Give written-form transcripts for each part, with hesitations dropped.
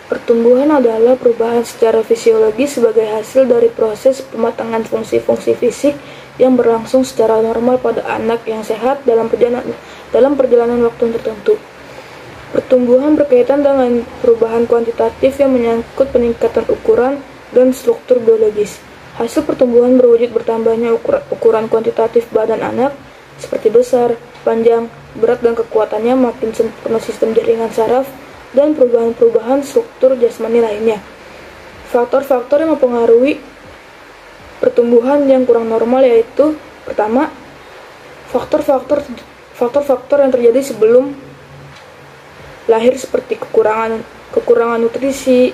Pertumbuhan adalah perubahan secara fisiologis sebagai hasil dari proses pematangan fungsi-fungsi fisik yang berlangsung secara normal pada anak yang sehat dalam perjalanan waktu tertentu. Pertumbuhan berkaitan dengan perubahan kuantitatif yang menyangkut peningkatan ukuran dan struktur biologis. Hasil pertumbuhan berwujud bertambahnya ukuran kuantitatif badan anak, seperti besar, panjang, berat dan kekuatannya, makin sempurna sistem jaringan saraf, dan perubahan-perubahan struktur jasmani lainnya. Faktor-faktor yang mempengaruhi pertumbuhan yang kurang normal yaitu: pertama, faktor-faktor yang terjadi sebelum lahir seperti kekurangan nutrisi.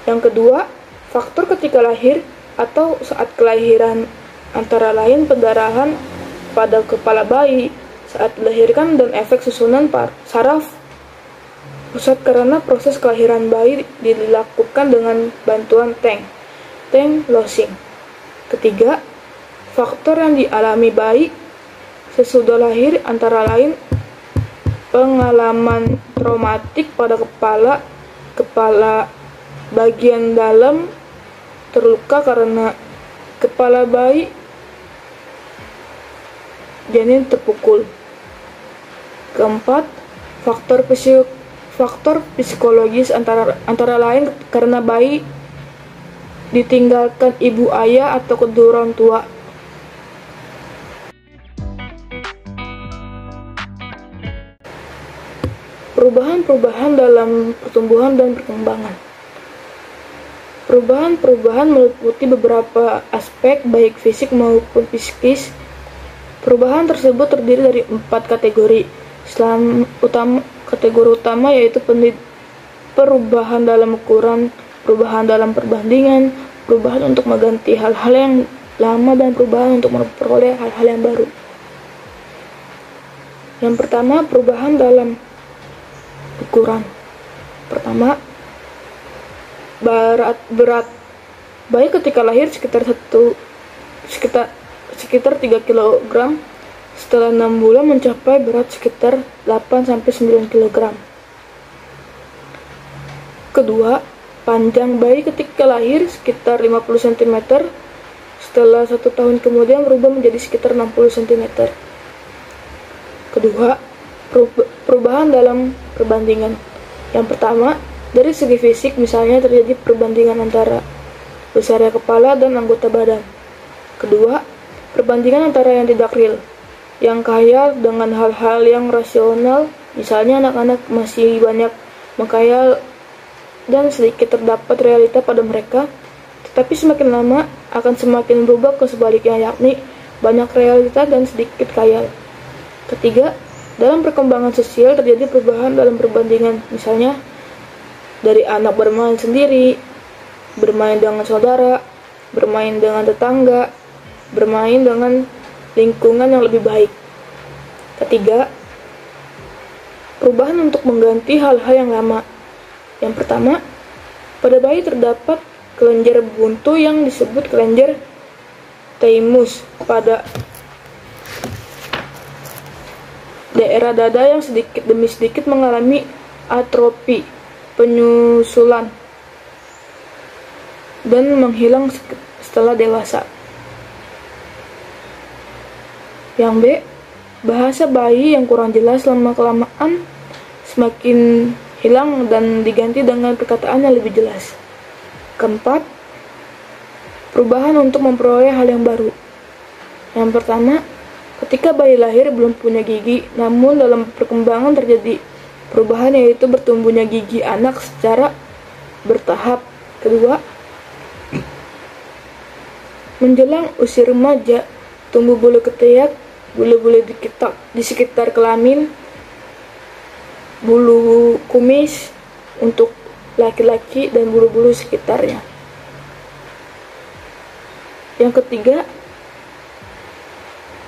Yang kedua, faktor ketika lahir atau saat kelahiran, antara lain pendarahan pada kepala bayi saat dilahirkan dan efek susunan saraf pusat karena proses kelahiran bayi dilakukan dengan bantuan tank losing. Ketiga, faktor yang dialami bayi sesudah lahir, antara lain pengalaman traumatik pada kepala bagian dalam terluka karena kepala bayi janin terpukul. Keempat, faktor psikologis antara lain karena bayi ditinggalkan ibu ayah atau kedua orang tua. Perubahan-perubahan dalam pertumbuhan dan perkembangan. Perubahan-perubahan meliputi beberapa aspek baik fisik maupun psikis. Perubahan tersebut terdiri dari 4 kategori. Kategori utama yaitu perubahan dalam ukuran, perubahan dalam perbandingan, perubahan untuk mengganti hal-hal yang lama, dan perubahan untuk memperoleh hal-hal yang baru. Yang pertama, perubahan dalam ukuran. Pertama, berat bayi ketika lahir sekitar 3 kg. Setelah 6 bulan mencapai berat sekitar 8-9 kg. Kedua, panjang bayi ketika lahir sekitar 50 cm. Setelah 1 tahun kemudian berubah menjadi sekitar 60 cm. Kedua, perubahan dalam perbandingan. Yang pertama, dari segi fisik, misalnya terjadi perbandingan antara besarnya kepala dan anggota badan. Kedua, perbandingan antara yang tidak real, yang kaya dengan hal-hal yang rasional, misalnya anak-anak masih banyak menghayal dan sedikit terdapat realita pada mereka, tetapi semakin lama akan semakin berubah ke sebaliknya, yakni banyak realita dan sedikit khayal. Ketiga, dalam perkembangan sosial terjadi perubahan dalam perbandingan, misalnya dari anak bermain sendiri, bermain dengan saudara, bermain dengan tetangga, bermain dengan lingkungan yang lebih baik. Ketiga, perubahan untuk mengganti hal-hal yang lama. Yang pertama, pada bayi terdapat kelenjar buntu yang disebut kelenjar thymus pada daerah dada yang sedikit demi sedikit mengalami atrofi, penyusulan, dan menghilang setelah dewasa. Yang B, bahasa bayi yang kurang jelas lama-kelamaan semakin hilang dan diganti dengan perkataan yang lebih jelas. Keempat, perubahan untuk memperoleh hal yang baru. Yang pertama, ketika bayi lahir belum punya gigi, namun dalam perkembangan terjadi perubahan yaitu bertumbuhnya gigi anak secara bertahap. Kedua, menjelang usia remaja, tumbuh bulu ketiak, bulu-bulu di sekitar kelamin, bulu kumis untuk laki-laki, dan bulu-bulu sekitarnya. Yang ketiga,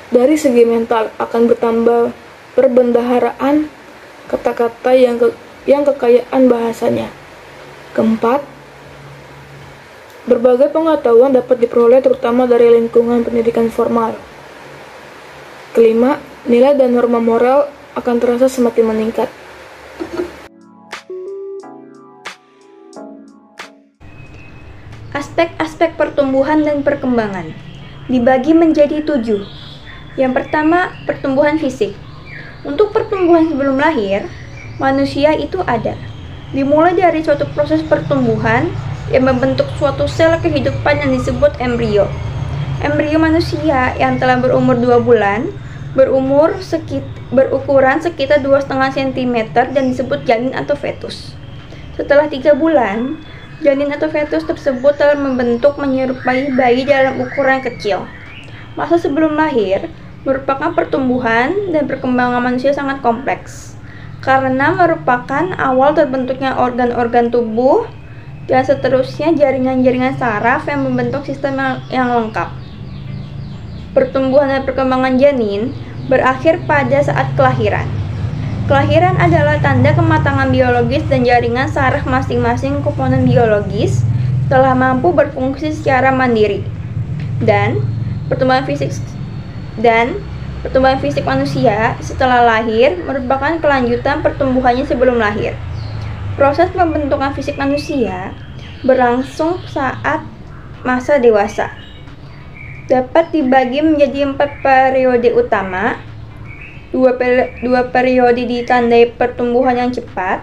dari segi mental akan bertambah perbendaharaan kata-kata yang kekayaan bahasanya. Keempat, berbagai pengetahuan dapat diperoleh terutama dari lingkungan pendidikan formal. Kelima, nilai dan norma moral akan terasa semakin meningkat. aspek-aspek pertumbuhan dan perkembangan dibagi menjadi 7. Yang pertama, pertumbuhan fisik. Untuk pertumbuhan sebelum lahir, manusia itu ada. Dimulai dari suatu proses pertumbuhan yang membentuk suatu sel kehidupan yang disebut embrio. Embrio manusia yang telah berumur 2 bulan berukuran sekitar 2,5 cm dan disebut janin atau fetus. Setelah 3 bulan, janin atau fetus tersebut telah membentuk menyerupai bayi dalam ukuran kecil. Masa sebelum lahir merupakan pertumbuhan dan perkembangan manusia sangat kompleks, karena merupakan awal terbentuknya organ-organ tubuh dan seterusnya jaringan-jaringan saraf yang membentuk sistem yang lengkap. Pertumbuhan dan perkembangan janin berakhir pada saat kelahiran. Kelahiran adalah tanda kematangan biologis dan jaringan saraf masing-masing komponen biologis telah mampu berfungsi secara mandiri. Dan pertumbuhan fisik manusia setelah lahir merupakan kelanjutan pertumbuhannya sebelum lahir. Proses pembentukan fisik manusia berlangsung saat masa dewasa. Dapat dibagi menjadi 4 periode utama. Dua periode ditandai pertumbuhan yang cepat,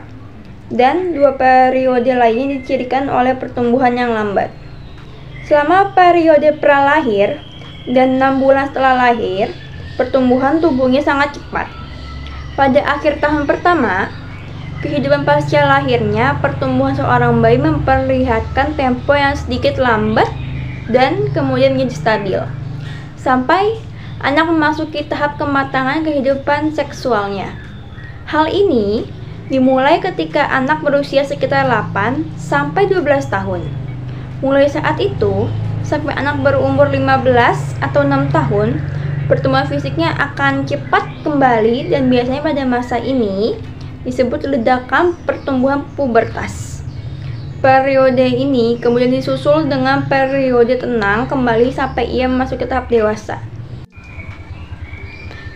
dan 2 periode lainnya dicirikan oleh pertumbuhan yang lambat. Selama periode pralahir dan 6 bulan setelah lahir, pertumbuhan tubuhnya sangat cepat. Pada akhir tahun pertama, kehidupan pasca lahirnya, pertumbuhan seorang bayi memperlihatkan tempo yang sedikit lambat dan kemudian menjadi stabil, sampai anak memasuki tahap kematangan kehidupan seksualnya. Hal ini dimulai ketika anak berusia sekitar 8 sampai 12 tahun. Mulai saat itu, sampai anak berumur 15 atau 6 tahun, pertumbuhan fisiknya akan cepat kembali dan biasanya pada masa ini disebut ledakan pertumbuhan pubertas. Periode ini kemudian disusul dengan periode tenang kembali sampai ia memasuki tahap dewasa.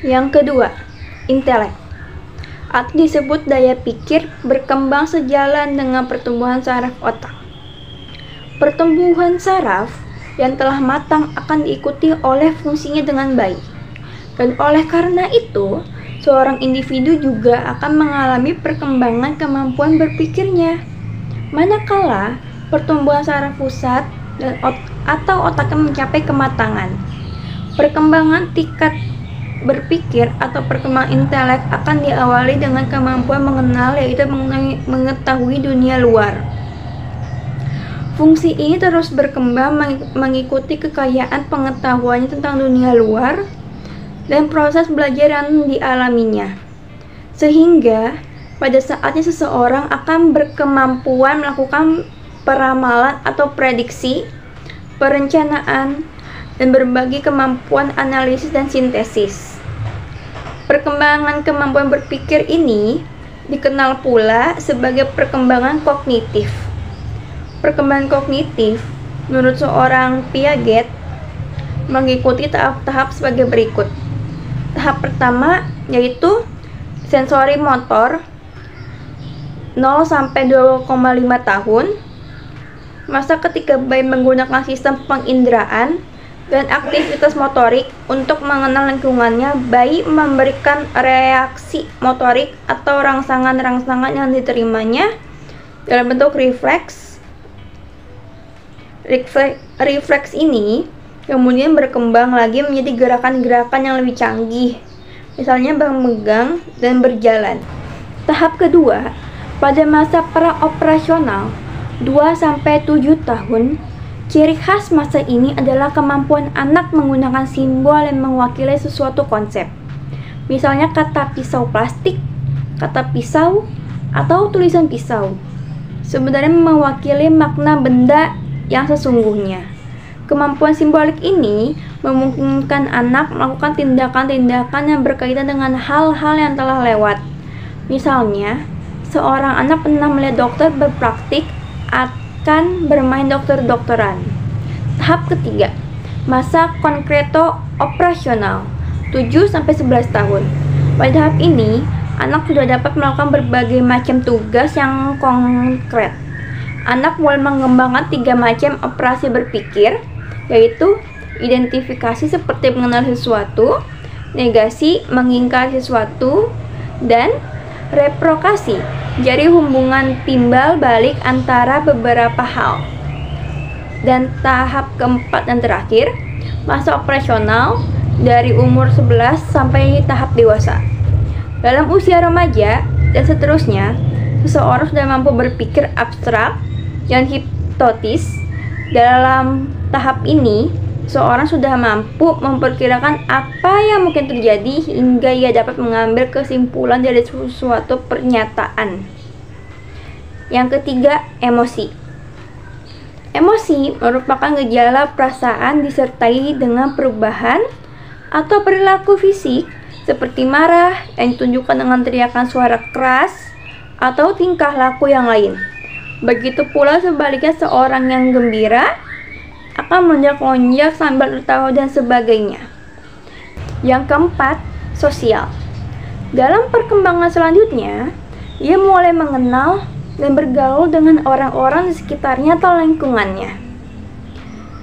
Yang kedua, intelek, atau disebut daya pikir, berkembang sejalan dengan pertumbuhan saraf otak. Pertumbuhan saraf yang telah matang akan diikuti oleh fungsinya dengan baik, dan oleh karena itu, seorang individu juga akan mengalami perkembangan kemampuan berpikirnya. Manakala pertumbuhan saraf pusat dan atau otaknya mencapai kematangan, perkembangan tingkat berpikir atau perkembangan intelek akan diawali dengan kemampuan mengenal, yaitu mengetahui dunia luar. Fungsi ini terus berkembang mengikuti kekayaan pengetahuannya tentang dunia luar dan proses belajar yang dialaminya, sehingga pada saatnya seseorang akan berkemampuan melakukan peramalan atau prediksi, perencanaan, dan berbagai kemampuan analisis dan sintesis. Perkembangan kemampuan berpikir ini dikenal pula sebagai perkembangan kognitif. Perkembangan kognitif menurut seorang Piaget mengikuti tahap-tahap sebagai berikut. Tahap pertama yaitu sensori motor 0 sampai 2,5 tahun, masa ketika bayi menggunakan sistem penginderaan dan aktivitas motorik untuk mengenal lingkungannya. Bayi memberikan reaksi motorik atau rangsangan-rangsangan yang diterimanya dalam bentuk refleks. Refleks ini kemudian berkembang lagi menjadi gerakan-gerakan yang lebih canggih, misalnya memegang dan berjalan. Tahap kedua, pada masa pra-operasional 2-7 tahun, ciri khas masa ini adalah kemampuan anak menggunakan simbol yang mewakili sesuatu konsep. Misalnya kata pisau plastik, kata pisau, atau tulisan pisau. Sebenarnya mewakili makna benda yang sesungguhnya. Kemampuan simbolik ini memungkinkan anak melakukan tindakan-tindakan yang berkaitan dengan hal-hal yang telah lewat. Misalnya, seorang anak pernah melihat dokter berpraktik akan bermain dokter-dokteran. Tahap ketiga, masa konkreto operasional 7-11 tahun. Pada tahap ini, anak sudah dapat melakukan berbagai macam tugas yang konkret. anak mulai mengembangkan 3 macam operasi berpikir, yaitu identifikasi seperti mengenal sesuatu, negasi mengingkari sesuatu, dan reprokasi, jadi hubungan timbal balik antara beberapa hal. Dan tahap keempat dan terakhir, masa operasional dari umur 11 sampai tahap dewasa. Dalam usia remaja dan seterusnya, seseorang sudah mampu berpikir abstrak dan hipnotis. Dalam tahap ini, seorang sudah mampu memperkirakan apa yang mungkin terjadi hingga ia dapat mengambil kesimpulan dari suatu pernyataan. Yang ketiga, emosi. Emosi merupakan gejala perasaan disertai dengan perubahan atau perilaku fisik seperti marah yang ditunjukkan dengan teriakan suara keras atau tingkah laku yang lain. Begitu pula sebaliknya, seorang yang gembira akan melonjak-lonjak sambil tertawa dan sebagainya. Yang keempat, sosial. Dalam perkembangan selanjutnya, ia mulai mengenal dan bergaul dengan orang-orang di sekitarnya atau lingkungannya.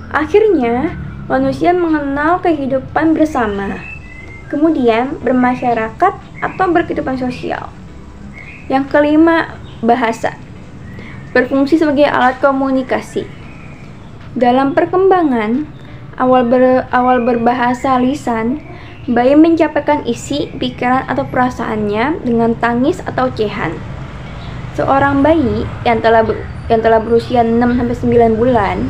Akhirnya, manusia mengenal kehidupan bersama, kemudian bermasyarakat atau berkehidupan sosial. Yang kelima, bahasa. Berfungsi sebagai alat komunikasi. Dalam perkembangan, awal berbahasa lisan, bayi menyampaikan isi, pikiran atau perasaannya dengan tangis atau ocehan. Seorang bayi yang telah berusia 6-9 bulan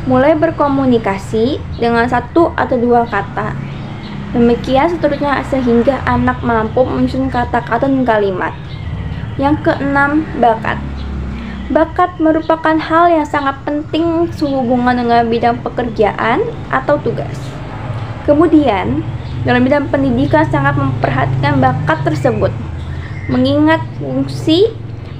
mulai berkomunikasi dengan 1 atau 2 kata. Demikian seterusnya sehingga anak mampu menyusun kata-kata dan kalimat. Yang keenam, bakat. Bakat merupakan hal yang sangat penting sehubungan dengan bidang pekerjaan atau tugas. Kemudian, dalam bidang pendidikan sangat memperhatikan bakat tersebut, mengingat fungsi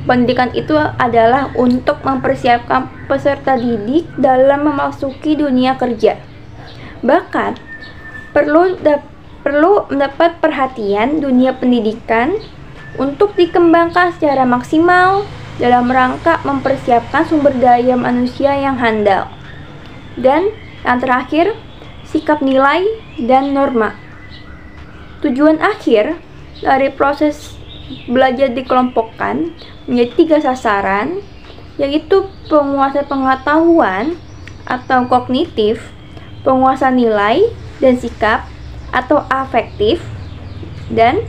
pendidikan itu adalah untuk mempersiapkan peserta didik dalam memasuki dunia kerja. Bakat perlu mendapat perhatian dunia pendidikan untuk dikembangkan secara maksimal dalam rangka mempersiapkan sumber daya manusia yang handal. Dan yang terakhir, sikap nilai dan norma. Tujuan akhir dari proses belajar dikelompokkan menjadi 3 sasaran, yaitu penguasaan pengetahuan atau kognitif, penguasaan nilai dan sikap atau afektif, dan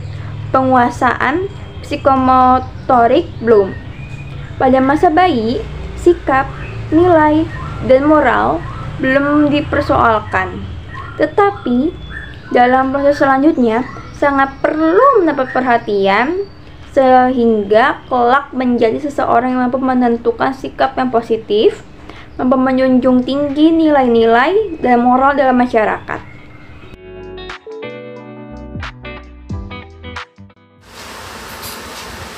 penguasaan psikomotorik Bloom. Pada masa bayi, sikap, nilai, dan moral belum dipersoalkan. Tetapi, dalam proses selanjutnya, sangat perlu mendapat perhatian sehingga kelak menjadi seseorang yang mampu menentukan sikap yang positif, mampu menjunjung tinggi nilai-nilai dan moral dalam masyarakat.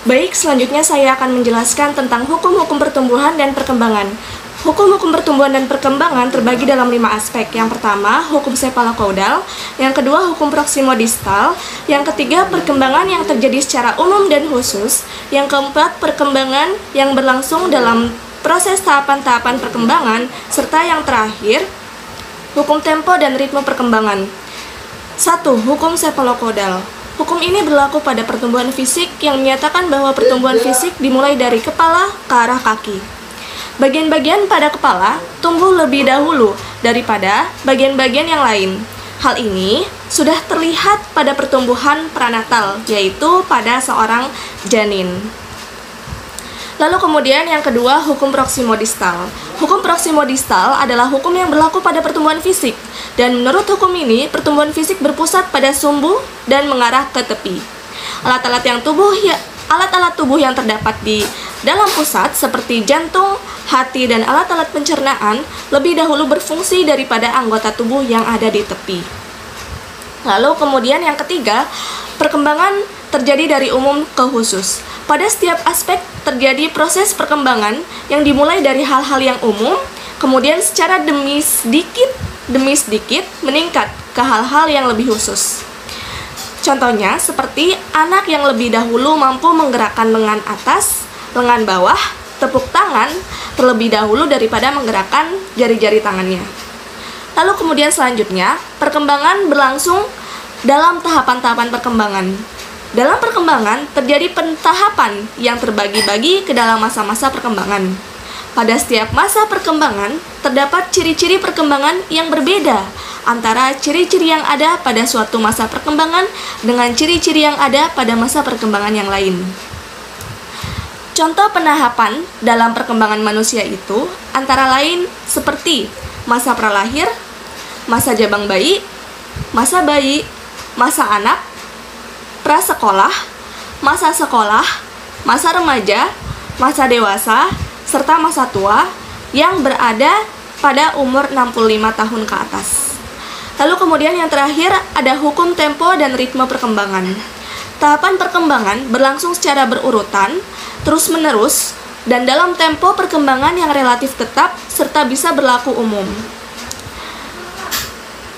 Baik, selanjutnya saya akan menjelaskan tentang hukum-hukum pertumbuhan dan perkembangan. Hukum-hukum pertumbuhan dan perkembangan terbagi dalam 5 aspek. Yang pertama, hukum cephalocodal. Yang kedua, hukum proximodistal. Yang ketiga, perkembangan yang terjadi secara umum dan khusus. Yang keempat, perkembangan yang berlangsung dalam proses tahapan-tahapan perkembangan. Serta yang terakhir, hukum tempo dan ritme perkembangan. 1. Hukum cephalocodal. Hukum ini berlaku pada pertumbuhan fisik yang menyatakan bahwa pertumbuhan fisik dimulai dari kepala ke arah kaki. Bagian-bagian pada kepala tumbuh lebih dahulu daripada bagian-bagian yang lain. Hal ini sudah terlihat pada pertumbuhan pranatal, yaitu pada seorang janin. Lalu kemudian yang kedua, hukum proximodistal. Hukum proximodistal adalah hukum yang berlaku pada pertumbuhan fisik. Dan menurut hukum ini, pertumbuhan fisik berpusat pada sumbu dan mengarah ke tepi. Alat-alat tubuh yang terdapat di dalam pusat seperti jantung, hati, dan alat-alat pencernaan lebih dahulu berfungsi daripada anggota tubuh yang ada di tepi. Lalu kemudian yang ketiga, perkembangan terjadi dari umum ke khusus. Pada setiap aspek terjadi proses perkembangan yang dimulai dari hal-hal yang umum, kemudian secara demi sedikit meningkat ke hal-hal yang lebih khusus. Contohnya seperti anak yang lebih dahulu mampu menggerakkan lengan atas, lengan bawah, bertepuk tangan terlebih dahulu daripada menggerakkan jari-jari tangannya. Lalu kemudian selanjutnya, perkembangan berlangsung dalam tahapan-tahapan perkembangan. Dalam perkembangan terjadi pentahapan yang terbagi-bagi ke dalam masa-masa perkembangan. Pada setiap masa perkembangan, terdapat ciri-ciri perkembangan yang berbeda antara ciri-ciri yang ada pada suatu masa perkembangan dengan ciri-ciri yang ada pada masa perkembangan yang lain. Contoh penahapan dalam perkembangan manusia itu antara lain seperti masa pralahir, masa jabang bayi, masa anak, prasekolah, masa sekolah, masa remaja, masa dewasa, serta masa tua yang berada pada umur 65 tahun ke atas. Lalu kemudian yang terakhir ada hukum tempo dan ritme perkembangan. Tahapan perkembangan berlangsung secara berurutan, terus-menerus, dan dalam tempo perkembangan yang relatif tetap serta bisa berlaku umum.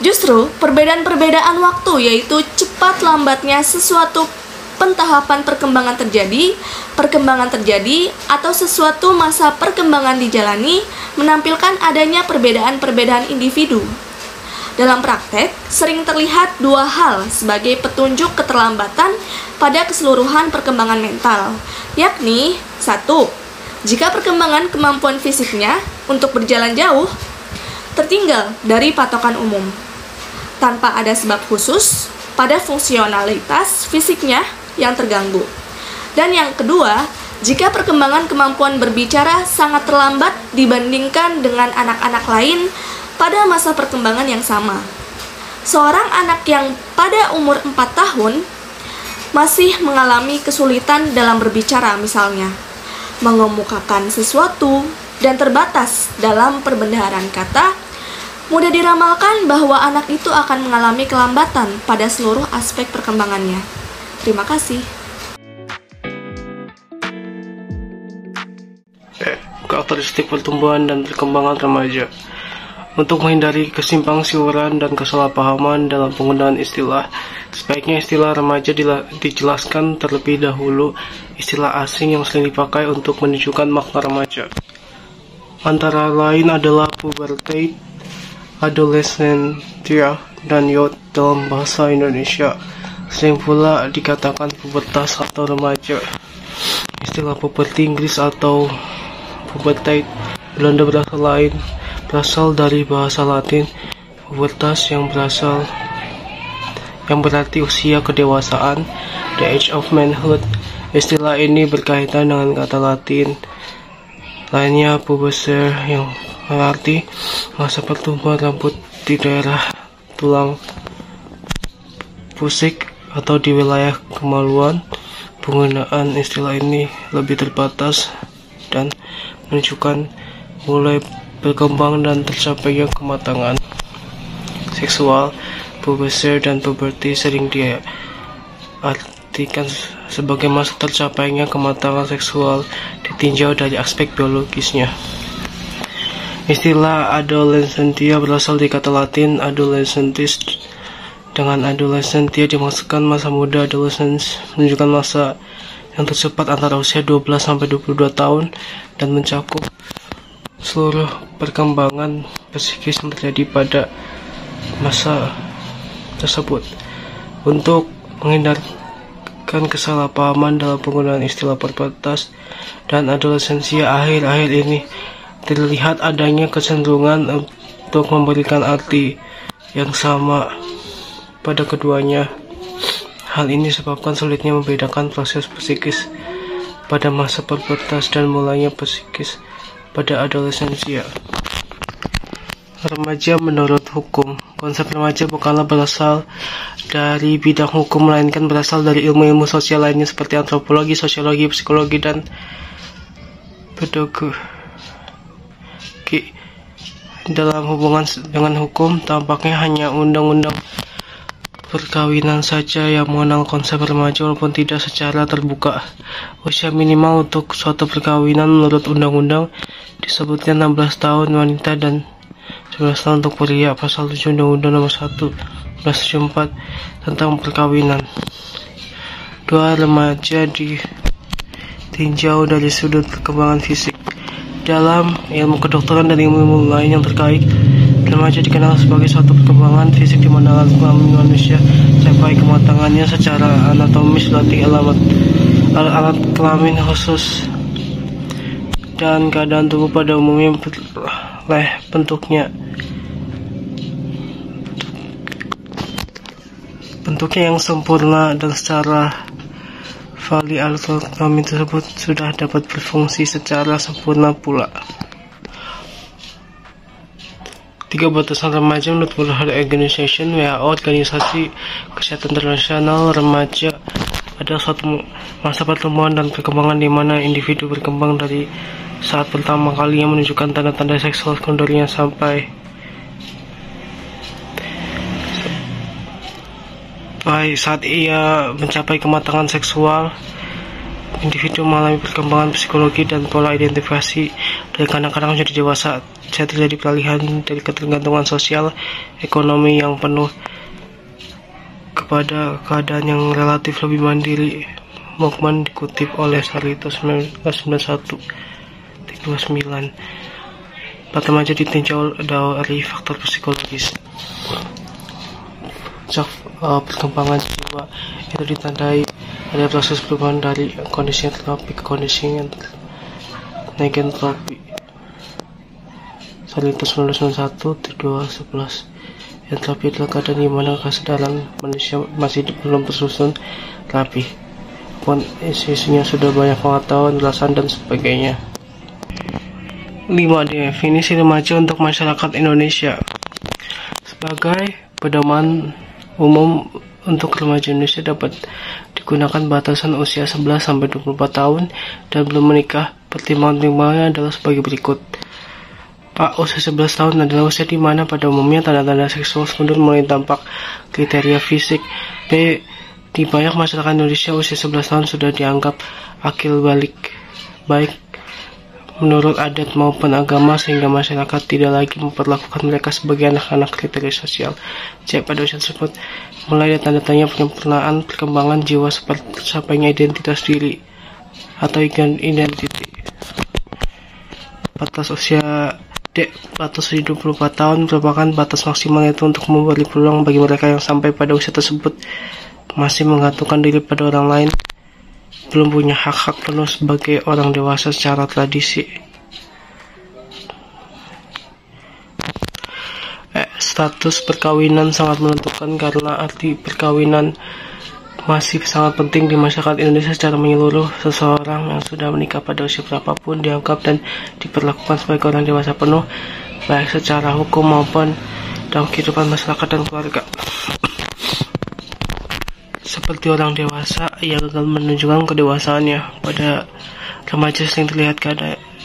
Justru, perbedaan-perbedaan waktu yaitu cepat lambatnya sesuatu pentahapan perkembangan terjadi, atau sesuatu masa perkembangan dijalani menampilkan adanya perbedaan-perbedaan individu. Dalam praktek, sering terlihat dua hal sebagai petunjuk keterlambatan pada keseluruhan perkembangan mental, yakni 1. Jika perkembangan kemampuan fisiknya untuk berjalan jauh tertinggal dari patokan umum, tanpa ada sebab khusus pada fungsionalitas fisiknya yang terganggu. Dan yang kedua, jika perkembangan kemampuan berbicara sangat terlambat dibandingkan dengan anak-anak lain pada masa perkembangan yang sama. Seorang anak yang pada umur 4 tahun masih mengalami kesulitan dalam berbicara misalnya, mengemukakan sesuatu, dan terbatas dalam perbendaharaan kata, mudah diramalkan bahwa anak itu akan mengalami kelambatan pada seluruh aspek perkembangannya. Terima kasih. Karakteristik pertumbuhan dan perkembangan remaja. Untuk menghindari kesimpang-siuran dan kesalahpahaman dalam penggunaan istilah, sebaiknya istilah remaja dijelaskan terlebih dahulu istilah asing yang sering dipakai untuk menunjukkan makna remaja. Antara lain adalah pubertate, adolescentia, dan youth dalam bahasa Indonesia. Sering pula dikatakan pubertas atau remaja. Istilah puberti Inggris atau pubertate Belanda berasal dari bahasa Latin pubertas yang berarti usia kedewasaan, the age of manhood. Istilah ini berkaitan dengan kata Latin lainnya puberty yang berarti masa pertumbuhan rambut di daerah tulang pusik atau di wilayah kemaluan. Penggunaan istilah ini lebih terbatas dan menunjukkan mulai berkembang dan tercapainya kematangan seksual. Puberty dan puberty sering diartikan sebagai masa tercapainya kematangan seksual ditinjau dari aspek biologisnya. Istilah adolescentia berasal dari kata Latin adolescentis. Dengan adolescentia dimaksudkan masa muda. Adolescence menunjukkan masa yang tercepat antara usia 12 sampai 22 tahun dan mencakup seluruh perkembangan psikis yang terjadi pada masa tersebut. Untuk menghindarkan kesalahpahaman dalam penggunaan istilah pubertas dan adolescensia, akhir-akhir ini terlihat adanya kecenderungan untuk memberikan arti yang sama pada keduanya. Hal ini disebabkan sulitnya membedakan proses psikis pada masa pubertas dan mulainya psikis pada adolescensia. Remaja menurut hukum. Konsep remaja bukanlah berasal dari bidang hukum, melainkan berasal dari ilmu-ilmu sosial lainnya seperti antropologi, sosiologi, psikologi, dan pedagogi. Dalam hubungan dengan hukum, tampaknya hanya undang-undang perkawinan saja yang mengenal konsep remaja walaupun tidak secara terbuka. Usia minimal untuk suatu perkawinan menurut undang-undang disebutnya 16 tahun wanita dan 19 tahun untuk pria, pasal 7 Undang-Undang Nomor 1 1974 tentang perkawinan. Dua remaja ditinjau dari sudut perkembangan fisik. Dalam ilmu kedokteran dan ilmu lain yang terkait, remaja dikenal sebagai suatu perkembangan fisik di mana alat kelamin manusia sampai kematangannya secara anatomis, latih alat kelamin khusus dan keadaan tubuh pada umumnya bentuknya yang sempurna dan secara valid alat kelamin tersebut sudah dapat berfungsi secara sempurna pula. 3 batasan remaja menurut World Health Organization (WHO), Organisasi Kesehatan Internasional. Remaja adalah suatu masa pertumbuhan dan perkembangan di mana individu berkembang dari saat pertama kalinya menunjukkan tanda-tanda seksual sekundernya sampai saat ia mencapai kematangan seksual. Individu mengalami perkembangan psikologi dan pola identifikasi dari kanak-kanak menjadi dewasa. Saya terjadi peralihan dari ketergantungan sosial ekonomi yang penuh kepada keadaan yang relatif lebih mandiri. Mokman dikutip oleh Sarito 1991-29. Pada remaja ditinjau dari faktor psikologis. Perkembangan jiwa itu ditandai oleh proses perubahan dari kondisi entropi ke kondisi negentropi. Sarito 1991-211. Entropi adalah keadaan di mana kesadaran manusia masih belum tersusun rapi, pun isinya sudah banyak pengetahuan, ulasan dan sebagainya. 5. Definisi remaja untuk masyarakat Indonesia. Sebagai pedoman umum untuk remaja Indonesia dapat digunakan batasan usia 11-24 tahun dan belum menikah. Pertimbangan-pertimbangannya adalah sebagai berikut. A. Usia 11 tahun adalah usia di mana pada umumnya tanda-tanda seksual sekunder mulai tampak kriteria fisik. B. Di banyak masyarakat Indonesia usia 11 tahun sudah dianggap akil balik, baik menurut adat maupun agama, sehingga masyarakat tidak lagi memperlakukan mereka sebagai anak-anak kriteria sosial. C. Pada usia tersebut mulai ada tanda-tanda penyempurnaan perkembangan jiwa seperti tercapainya identitas diri atau identity. Batas usia D. Batas 24 tahun merupakan batas maksimal, yaitu untuk memberi peluang bagi mereka yang sampai pada usia tersebut masih menggantungkan diri pada orang lain, belum punya hak-hak penuh sebagai orang dewasa secara tradisi. Status perkawinan sangat menentukan karena arti perkawinan masih sangat penting di masyarakat Indonesia secara menyeluruh. Seseorang yang sudah menikah pada usia berapapun dianggap dan diperlakukan sebagai orang dewasa penuh, baik secara hukum maupun dalam kehidupan masyarakat dan keluarga. Seperti orang dewasa, ia gagal menunjukkan kedewasaannya. Pada remaja sering terlihat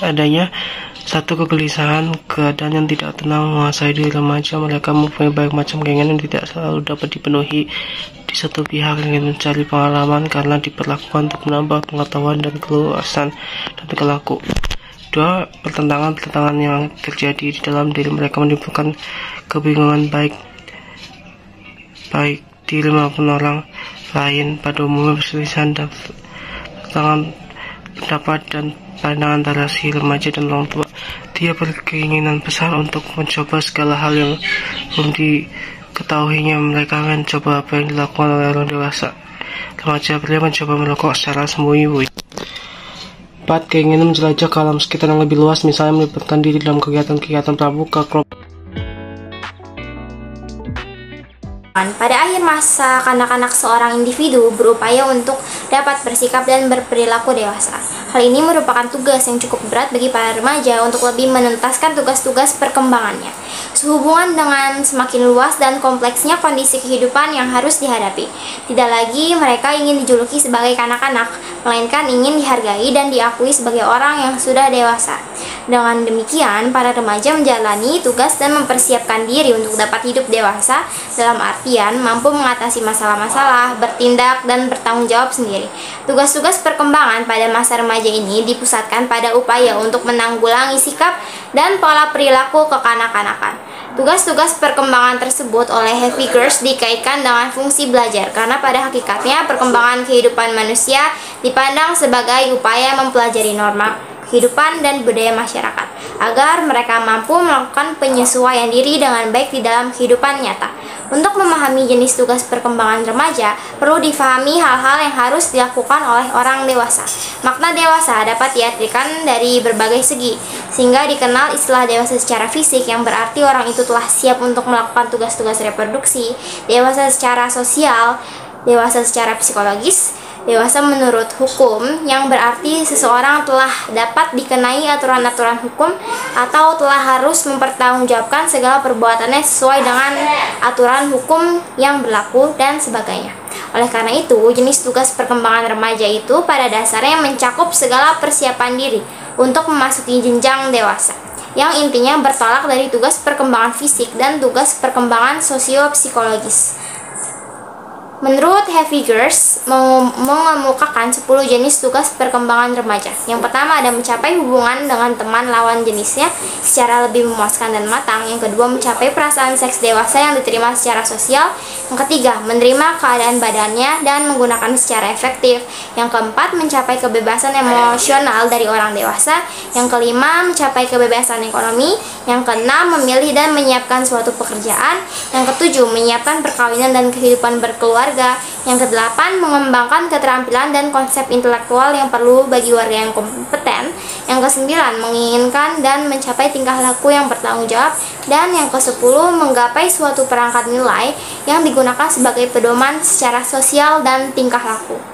adanya satu kegelisahan, keadaan yang tidak tenang menguasai diri remaja. Mereka mempunyai banyak macam keinginan yang tidak selalu dapat dipenuhi. Di satu pihak ingin mencari pengalaman karena diperlakukan untuk menambah pengetahuan dan keluasan dan perilaku. 2. Pertentangan yang terjadi di dalam diri mereka menimbulkan kebingungan baik diri maupun orang lain. Pada umumnya perselisihan dan pertentangan pendapat dan pandangan antara si remaja dan orang tua. Dia berkeinginan besar untuk mencoba segala hal yang belum diketahuinya. Mereka akan coba apa yang dilakukan oleh orang dewasa. Remaja pria mencoba merokok secara sembunyi-sembunyi. 4. Keinginan menjelajah ke alam sekitar yang lebih luas, misalnya melibatkan diri dalam kegiatan-kegiatan pramuka, kelompok. Pada akhir masa kanak-kanak, seorang individu berupaya untuk dapat bersikap dan berperilaku dewasa. Hal ini merupakan tugas yang cukup berat bagi para remaja untuk lebih menuntaskan tugas-tugas perkembangannya. Sehubungan dengan semakin luas dan kompleksnya kondisi kehidupan yang harus dihadapi, tidak lagi mereka ingin dijuluki sebagai kanak-kanak, melainkan ingin dihargai dan diakui sebagai orang yang sudah dewasa. Dengan demikian, para remaja menjalani tugas dan mempersiapkan diri untuk dapat hidup dewasa dalam artian mampu mengatasi masalah-masalah, bertindak, dan bertanggung jawab sendiri. Tugas-tugas perkembangan pada masa remaja ini dipusatkan pada upaya untuk menanggulangi sikap dan pola perilaku kekanak-kanakan. Tugas-tugas perkembangan tersebut oleh Heifetz dikaitkan dengan fungsi belajar, karena pada hakikatnya perkembangan kehidupan manusia dipandang sebagai upaya mempelajari norma kehidupan dan budaya masyarakat, agar mereka mampu melakukan penyesuaian diri dengan baik di dalam kehidupan nyata. Untuk memahami jenis tugas perkembangan remaja, perlu difahami hal-hal yang harus dilakukan oleh orang dewasa. Makna dewasa dapat diartikan dari berbagai segi, sehingga dikenal istilah dewasa secara fisik yang berarti orang itu telah siap untuk melakukan tugas-tugas reproduksi, dewasa secara sosial, dewasa secara psikologis, dewasa menurut hukum yang berarti seseorang telah dapat dikenai aturan-aturan hukum atau telah harus mempertanggungjawabkan segala perbuatannya sesuai dengan aturan hukum yang berlaku dan sebagainya. Oleh karena itu, jenis tugas perkembangan remaja itu pada dasarnya mencakup segala persiapan diri untuk memasuki jenjang dewasa, yang intinya bertolak dari tugas perkembangan fisik dan tugas perkembangan sosio-psikologis. Menurut Havigers, mengemukakan 10 jenis tugas perkembangan remaja. Yang pertama ada mencapai hubungan dengan teman lawan jenisnya secara lebih memuaskan dan matang. Yang kedua, mencapai perasaan seks dewasa yang diterima secara sosial. Yang ketiga, menerima keadaan badannya dan menggunakan secara efektif. Yang keempat, mencapai kebebasan emosional dari orang dewasa. Yang kelima, mencapai kebebasan ekonomi. Yang keenam, memilih dan menyiapkan suatu pekerjaan. Yang ketujuh, menyiapkan perkawinan dan kehidupan berkeluarga. Yang kedelapan, mengembangkan keterampilan dan konsep intelektual yang perlu bagi warga yang kompeten. Yang kesembilan, menginginkan dan mencapai tingkah laku yang bertanggung jawab. Dan yang kesepuluh, menggapai suatu perangkat nilai yang digunakan sebagai pedoman secara sosial dan tingkah laku.